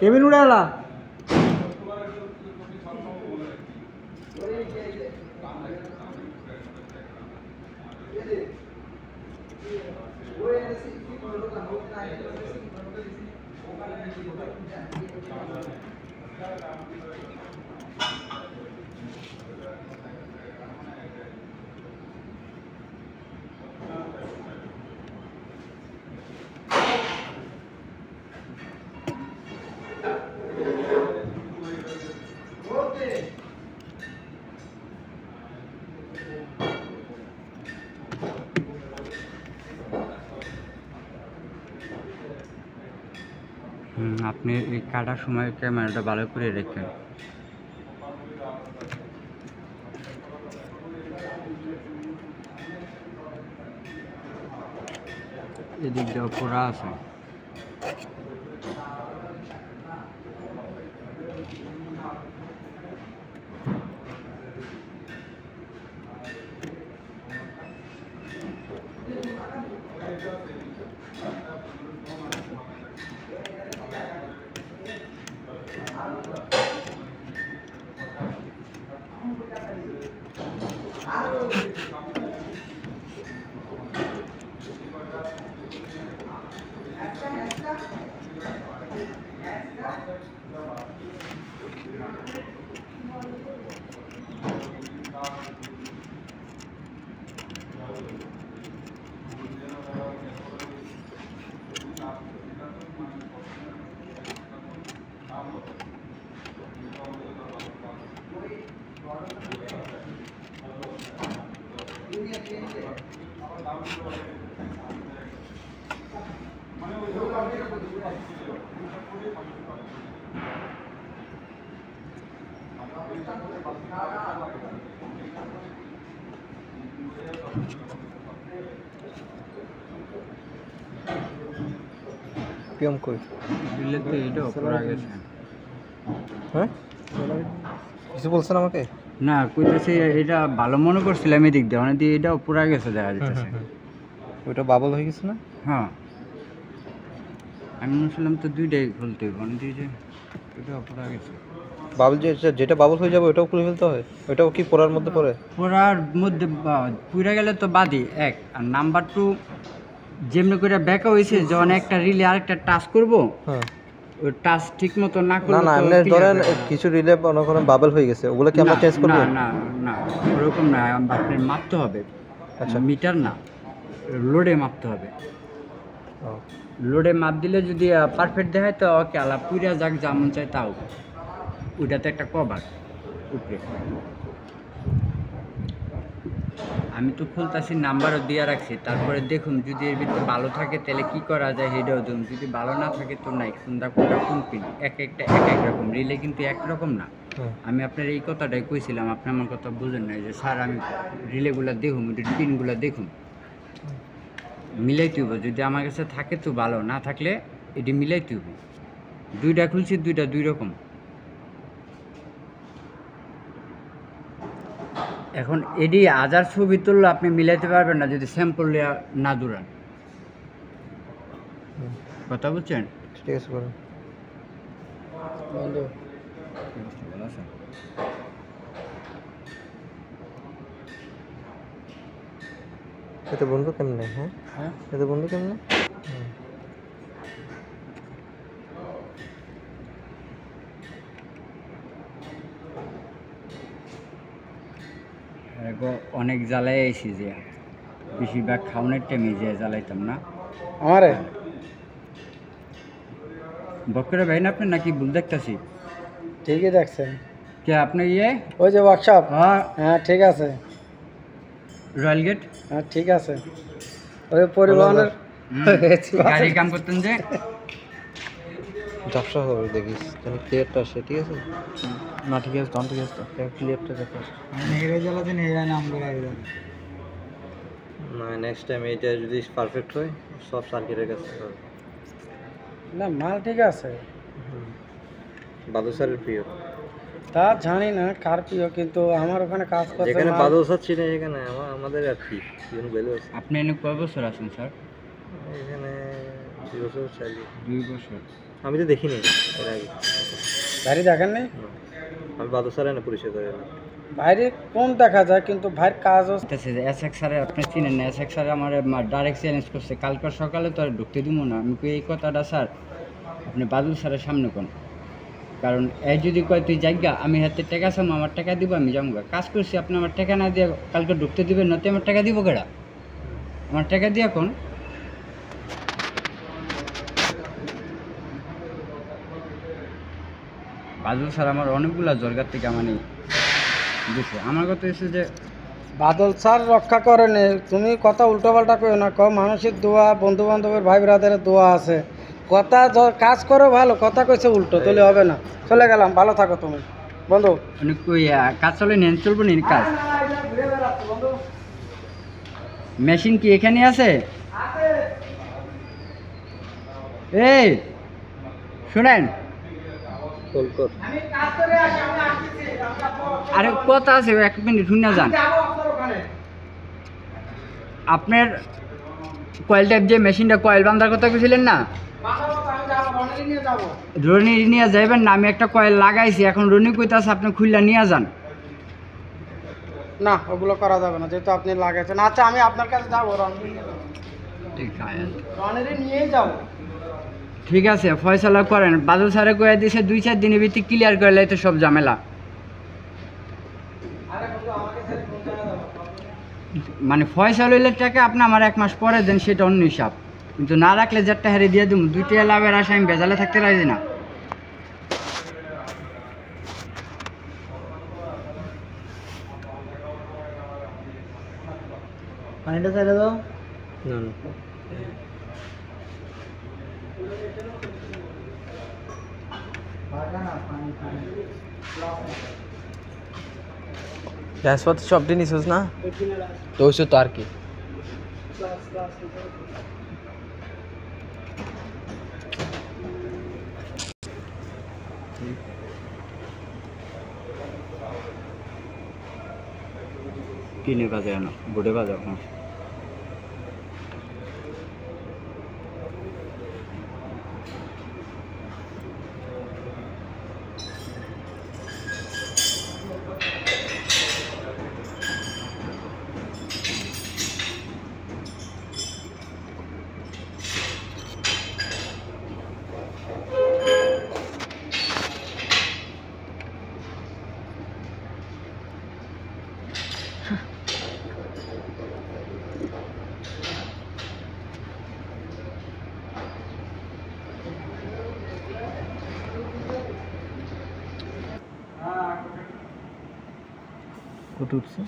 Cabin उड़ाला আপনি এই কাটার সময় ক্যামেরাটা ভালো করে রাখবেন। এদিক দিয়ে পোড়া আছে। পিএম কই দিলে তো এটা পড়া গেছে। হ্যাঁ কিছু বলছেন আমাকে? না কইতেছি এটা ভালো মনে করছিলাম এদিক দিয়ে অনেক দিয়ে এটাও পুরা গেছে দেখা যাচ্ছে। ওইটা বাবল হয়ে গেছে না? হ্যাঁ আমি বলছিলাম তো দুইটাই খুলতে হবে অনেক দিয়ে যে এটাও পুরা গেছে। বাবল যেটা বাবল হয়ে যাবে ওটাও খুলে ফেলতে হয়? ওইটাও কি পোড়ার মধ্যে পড়ে? পোড়ার মধ্যে পুরা গেলে তো বাদই এক, আর নাম্বার 2 যেমনি করে ব্যাকা হয়েছে যখন একটা রিলে আরেকটা টাচ করবো হ্যাঁ ওই টাচ ঠিক মতো না করলে না না এমনি ধরেন কিছু রিলে মনে করেন বাবল হয়ে গেছে ওগুলো কি আমরা চেঞ্জ করব? না না না ওরকম না, আপনার মাপতে হবে। আচ্ছা মিটার না, লোডে মাপতে হবে। লোডে মাপ দিলে যদি পারফেক্ট দেখায় তো ওকে আলা পুরা যাক যেমন চাই তাও। ওইটাতে একটা কভার উপরে আমি তো খুলতাছি নাম্বারও দিয়ে রাখছি, তারপরে দেখুন যদি এর ভিতরে ভালো থাকে তাহলে কি করা যায় সেটাও দেখুন, যদি ভালো না থাকে তো নাই। কোনটা কোনটা কোন পিন এক একটা এক রকম, রিলে কিন্তু একরকম না। আমি আপনার এই কথাটাই কইছিলাম, আপনি আমার কথা বুঝেন নাই যে স্যার আমি রিলেগুলো দেখুন, পিনগুলো দেখুন মিলাইতে হইব। যদি আমার কাছে থাকে তো ভালো, না থাকলে এটি মিলাইতে হইব। দুইটা খুলছি দুইটা দুই রকম। এখন এডি হাজার ছবি তুললে আপনি মিলাইতে পারবেন না যদি স্যাম্পল না দূরান। কথা বুঝছেন? ঠিক আছে বলুন বন্ধু এটা বন্ধু কেমনে? হ্যাঁ এটা বন্ধু কেমনে? অনেক জ্বালাই আইসি যে বেশিরভাগ খাওয়ানোর টাইমে যে জ্বালাইতাম না আমারে বকরে ভাই না আপনি নাকি ভুল দেখতেছি? ঠিকই দেখছেন। কে আপনি ইয়ে ওই যে ওয়ার্কশপ? হ্যাঁ হ্যাঁ ঠিক আছে। Royal Gate? হ্যাঁ ঠিক আছে। ওই পরিবহনের গাড়ি কাম করতেন যে ঝাপসা হবে দেখিস যেন ক্লিয়ারটা আসে। ঠিক আছে না ঠিক আছে তখন ঠিক আছে তো ক্লিয়ারটা দেখো হেরে জ্বালাতে হেরে নাম করে না নেক্সট টাইম এইটা যদি পারফেক্ট হয় সব সার্কিটের কাছে হবে। না মাল ঠিক আছে। বাদল স্যারের প্রিয়? তা জানি না কার প্রিয়, কিন্তু আমার ওখানে কাজ করছে যেখানে মাল- বাদল স্যার ছিল সেখানে আমাদের আর কি যেন ভ্যালু আছে। আপনি এনে কয় বছর আছেন স্যার? এখানে 2 বছর চাইলে 2 বছর। আমি তো দেখিনি এর আগে। বাইরে দেখেন নাই? না। আমি বাদল স্যার এনে পরিচয় করে না। বাইরে কোন দেখা যায়, কিন্তু ভাইয়ের কাজ হচ্ছে। বলতেছে যে এসএক্স স্যারে আপনি চিনেন না, এসএক্স স্যার আমার ডাইরেক্ট চ্যালেঞ্জ করছে কালকে সকালে তো আর ঢুকতে দিব না। আমি কই এই কথাটা স্যার আপনি বাদল স্যারের সামনে কোন, কারণ এই যদি কয় তুই জায়গা আমি হাতে টাকা চাম আমার টাকা দিব আমি যাবো কাজ করছি, আপনি আমার টাকা না দিয়ে কালকে ঢুকতে দিবেন না, তো আমার টাকা দিব কেডা? আমার টাকা দিয়ে কোন। বাদল স্যার আমার অনেকগুলা জরগার থেকে মানে দিছে। আমার কথা হচ্ছে যে বাদল স্যার রক্ষা করেন, তুমি কথা উল্টো পাল্টা করো না। মানুষের দোয়া, বন্ধু বান্ধবের ভাই ব্রাদারের দোয়া আছে। কথা কাজ করো ভালো, কথা কইছে উল্টো, তাহলে হবে না। চলে গেলাম, ভালো থাকো তুমি বন্ধু। অনেক কই কাজ চলে নেন চলবো নি কাজ। মেশিন কি এখানে আছে? এই শুনেন, কল কর। আরে কথা আছে 1 মিনিট শুনে যান। আপনার কয়েল টাইপ যে মেশিনটা কয়েল বান্ধার কথা বলছিলেন না, রনি নিয়ে যাইবেন না? আমি একটা কয়েল লাগাইছি, এখন রনি কইতাছে আপনি খুললা নিয়ে যান। না, ওগুলো করা যাবে না, যেহেতু আপনি লাগাইছেন। আচ্ছা, আমি আপনার কাছে যাবো, রনেরে নিয়েই যাবো। ঠিক আছে, ফয়সালা করেন। বাদল স্যারে কয়ে দিয়েছে 2-4 দিনের ভিত্তি ক্লিয়ার করে লাইতে সব ঝামেলা। মানে ফয়সাল হইলে টাকা আপনি আমার 1 মাস পরে দেন, সেটা অন্য হিসাব, কিন্তু না রাখলে যেটা হারিয়ে দিয়ে দেবো। 2 টাকা লাভের আশা আমি বেজালে থাকতে রাজি না। পানিটা ছেড়ে দাও। না না গ্যাসপাতি সবটি নিছিস না? তো ওইসব তো আর কি। কিনে বাজে না, বোর্ডে বাজাও। হ্যাঁ কত উঠছে?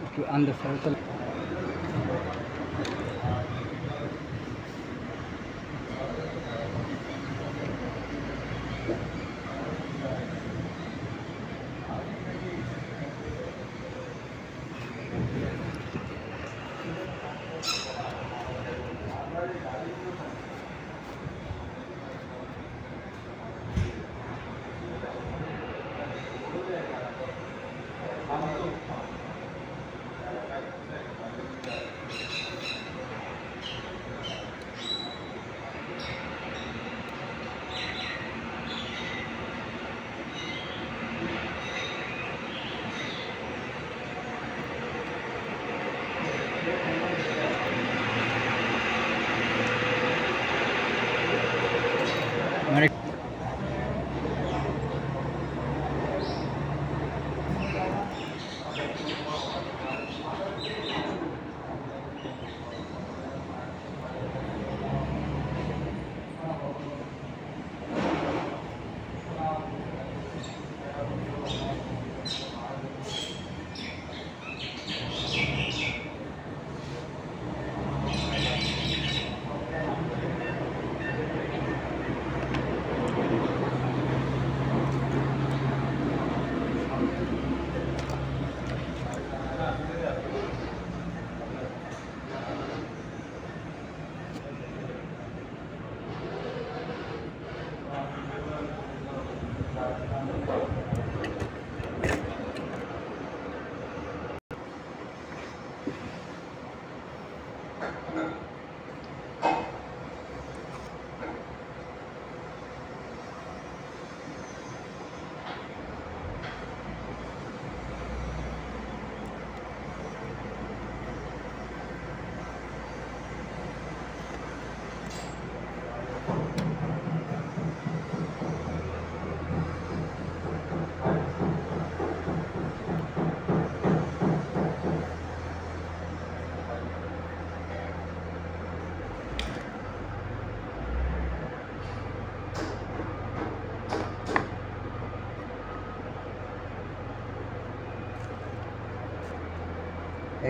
একটু আন্দাজ করে চলে। মানে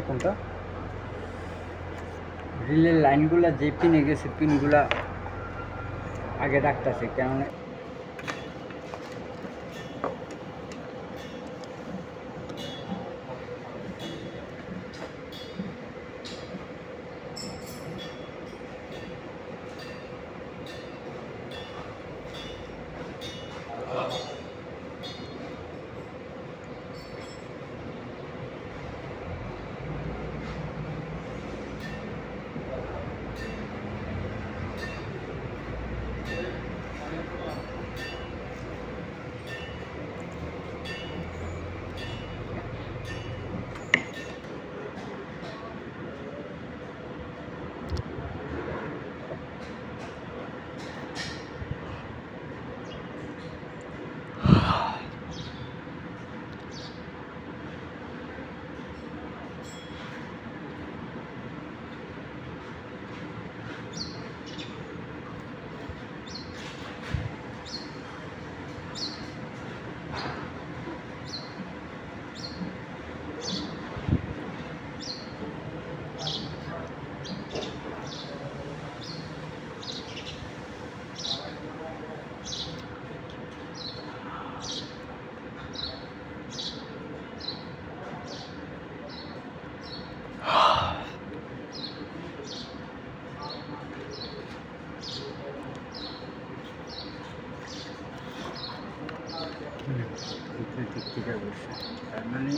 কোনটা? রিলের লাইনগুলা যে পিনে গেছে পিনগুলা আগে রাখতেছে, কেননা ভিতরে ঠিক ঠিক অবশ্যই, তার মানে